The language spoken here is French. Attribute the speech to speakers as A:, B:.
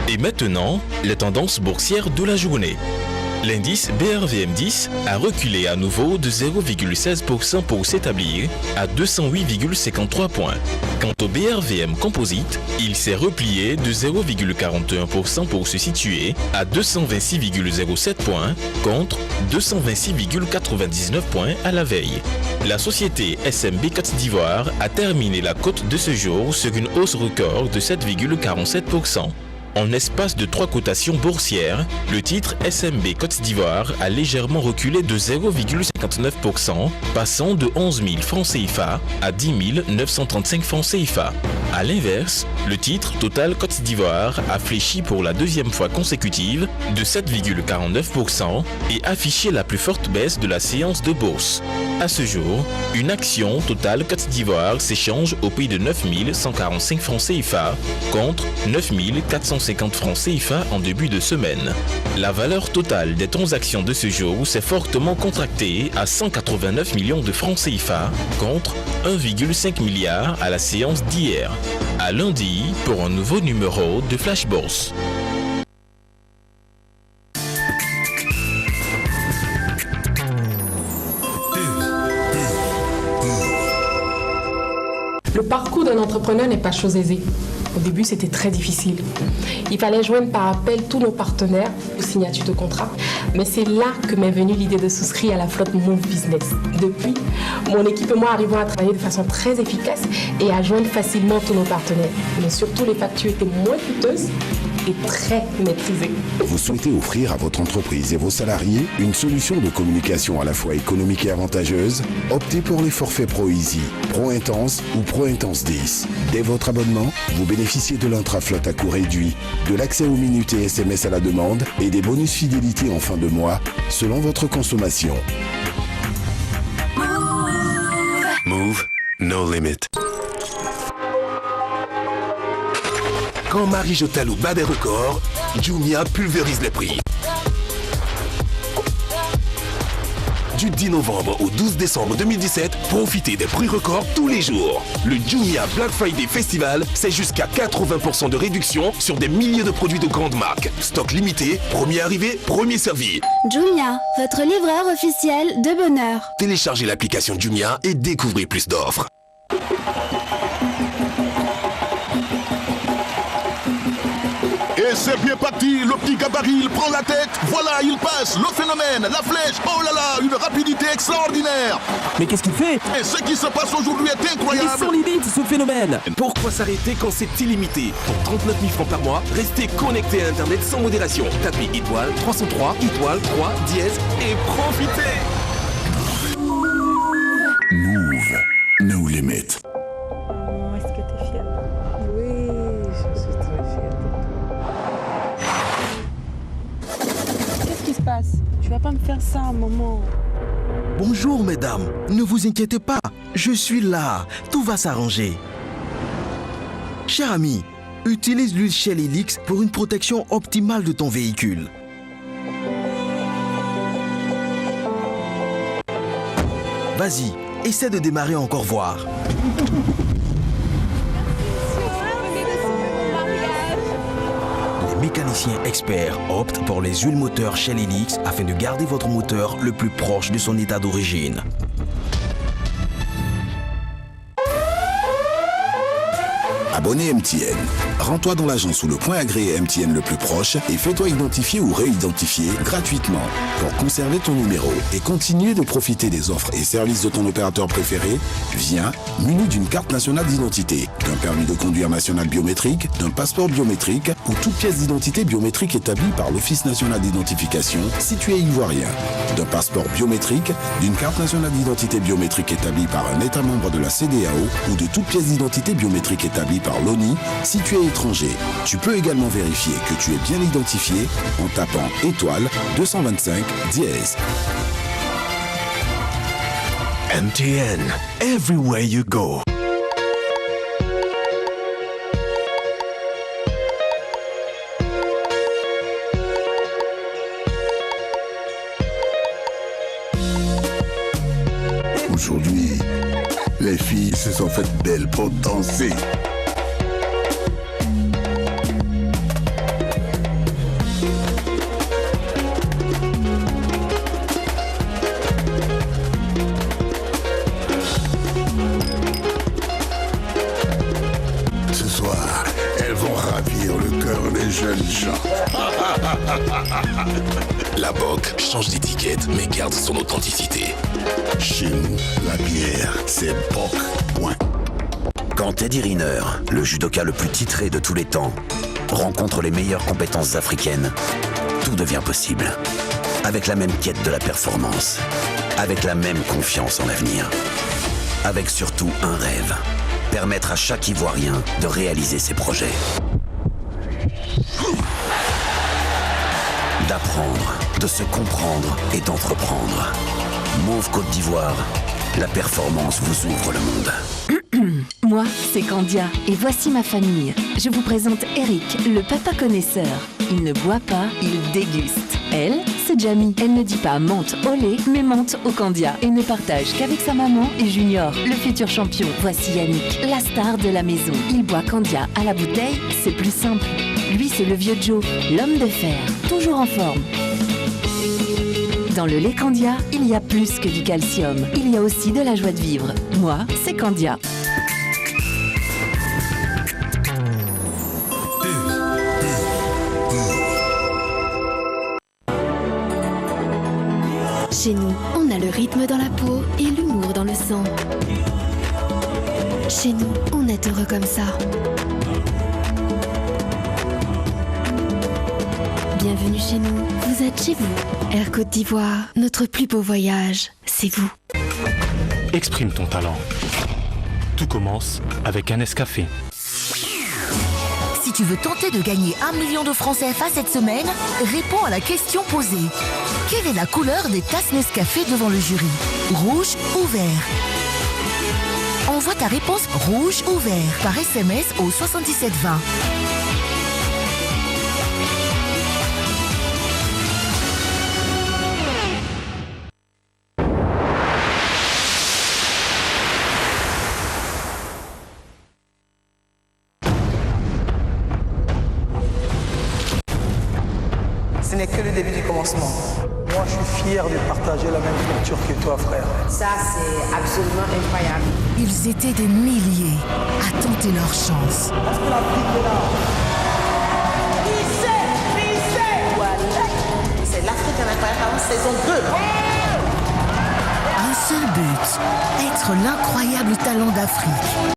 A: Et maintenant, les tendances boursières de la journée. L'indice BRVM10 a reculé à nouveau de 0,16% pour s'établir à 208,53 points. Quant au BRVM Composite, il s'est replié de 0,41% pour se situer à 226,07 points contre 226,99 points à la veille. La société SMB Côte d'Ivoire a terminé la cote de ce jour sur une hausse record de 7,47%. En espace de 3 cotations boursières, le titre SMB Côte d'Ivoire a légèrement reculé de 0,59%, passant de 11 000 francs CFA à 10 935 francs CFA. A l'inverse, le titre Total Côte d'Ivoire a fléchi pour la deuxième fois consécutive de 7,49% et affiché la plus forte baisse de la séance de bourse. À ce jour, une action Total Côte d'Ivoire s'échange au prix de 9 145 francs CFA contre 9 450 francs CFA en début de semaine. La valeur totale des transactions de ce jour s'est fortement contractée à 189 millions de francs CFA contre 1,5 milliard à la séance d'hier. À lundi pour un nouveau numéro de Flash Bourse.
B: Le parcours d'un entrepreneur n'est pas chose aisée. Au début, c'était très difficile. Il fallait joindre par appel tous nos partenaires pour signature de contrat. Mais c'est là que m'est venue l'idée de souscrire à la flotte Move Business. Depuis, mon équipe et moi arrivons à travailler de façon très efficace et à joindre facilement tous nos partenaires. Mais surtout, les factures étaient moins coûteuses et très maîtrisées.
C: Vous souhaitez offrir à votre entreprise et vos salariés une solution de communication à la fois économique et avantageuse? Optez pour les forfaits Pro Easy, Pro Intense ou Pro Intense 10. Dès votre abonnement, vous bénéficiez de l'intraflotte à coût réduit, de l'accès aux minutes et SMS à la demande et des bonus fidélité en fin de mois selon votre consommation.
D: Move, no limit. Quand Marie Jotalou bat des records, Jumia pulvérise les prix. Du 10 novembre au 12 décembre 2017, profitez des prix records tous les jours. Le Jumia Black Friday Festival, c'est jusqu'à 80% de réduction sur des milliers de produits de grandes marques. Stock limité, premier arrivé, premier servi.
E: Jumia, votre livreur officiel de bonheur.
D: Téléchargez l'application Jumia et découvrez plus d'offres.
F: Et c'est bien parti, le petit gabarit, il prend la tête, voilà, il passe, le phénomène, la flèche, oh là là, une rapidité extraordinaire.
G: Mais qu'est-ce qu'il fait?
F: Et ce qui se passe aujourd'hui est incroyable.
G: Il est sans limite, ce phénomène.
D: Pourquoi s'arrêter quand c'est illimité? Pour 39 000 francs par mois, restez connecté à Internet sans modération. Tapez étoile 303, étoile 3, dièse et profitez.
C: Move, no limit.
H: Est-ce que t'es fière? Oui, je suis très fière. Qu'est-ce qui se passe? Tu vas pas me faire ça, maman.
I: Bonjour mesdames, ne vous inquiétez pas, je suis là, tout va s'arranger. Cher ami, utilise l'huile Shell Helix pour une protection optimale de ton véhicule. Vas-y, essaie de démarrer encore voir. Les mécaniciens experts optent pour les huiles moteurs Shell Helix afin de garder votre moteur le plus proche de son état d'origine.
C: Abonné MTN. Rends-toi dans l'agence ou le point agréé MTN le plus proche et fais-toi identifier ou réidentifier gratuitement pour conserver ton numéro et continuer de profiter des offres et services de ton opérateur préféré. Viens, muni d'une carte nationale d'identité, d'un permis de conduire national biométrique, d'un passeport biométrique ou toute pièce d'identité biométrique établie par l'Office national d'identification si tu es ivoirien, d'un passeport biométrique, d'une carte nationale d'identité biométrique établie par un État membre de la CEDEAO ou de toute pièce d'identité biométrique établie par l'ONI si tu es étranger. Tu peux également vérifier que tu es bien identifié en tapant étoile 225 dièse.
D: MTN, everywhere you go.
F: Aujourd'hui, les filles se sont faites belles pour danser. ravir le cœur des jeunes gens.
D: La Bock change d'étiquette mais garde son authenticité.
F: Chez nous, la bière, c'est Bock. Point.
J: Quand Teddy Riner, le judoka le plus titré de tous les temps, rencontre les meilleures compétences africaines, tout devient possible. Avec la même quête de la performance, avec la même confiance en l'avenir, avec surtout un rêve, permettre à chaque Ivoirien de réaliser ses projets. D'apprendre, de se comprendre et d'entreprendre. Mauve Côte d'Ivoire, la performance vous ouvre le monde.
K: Moi, c'est Candia et voici ma famille. Je vous présente Eric, le papa connaisseur. Il ne boit pas, il déguste. Elle, c'est Jamie. Elle ne dit pas menthe au lait, mais menthe au Candia et ne partage qu'avec sa maman et Junior, le futur champion. Voici Yannick, la star de la maison. Il boit Candia à la bouteille, c'est plus simple. Lui, c'est le vieux Joe, l'homme de fer, toujours en forme. Dans le lait Candia, il y a plus que du calcium. Il y a aussi de la joie de vivre. Moi, c'est Candia.
E: Chez nous, on a le rythme dans la peau et l'humour dans le sang. Chez nous, on est heureux comme ça. Bienvenue chez nous, vous êtes chez vous. Air Côte d'Ivoire, notre plus beau voyage, c'est vous.
L: Exprime ton talent. Tout commence avec un Nescafé.
M: Si tu veux tenter de gagner 1 million de francs CFA cette semaine, réponds à la question posée. Quelle est la couleur des tasses Nescafé devant le jury? Rouge ou vert? Envoie ta réponse rouge ou vert par SMS au 7720.
N: Ce n'est que le début du commencement. Moi, je suis fier de partager la même culture que toi, frère.
O: Ça, c'est absolument incroyable.
M: Ils étaient des milliers à tenter leur chance.
N: Parce que l'Afrique est là.
O: C'est l'Afrique incroyable, saison 2.
M: Un seul but, être l'incroyable talent d'Afrique.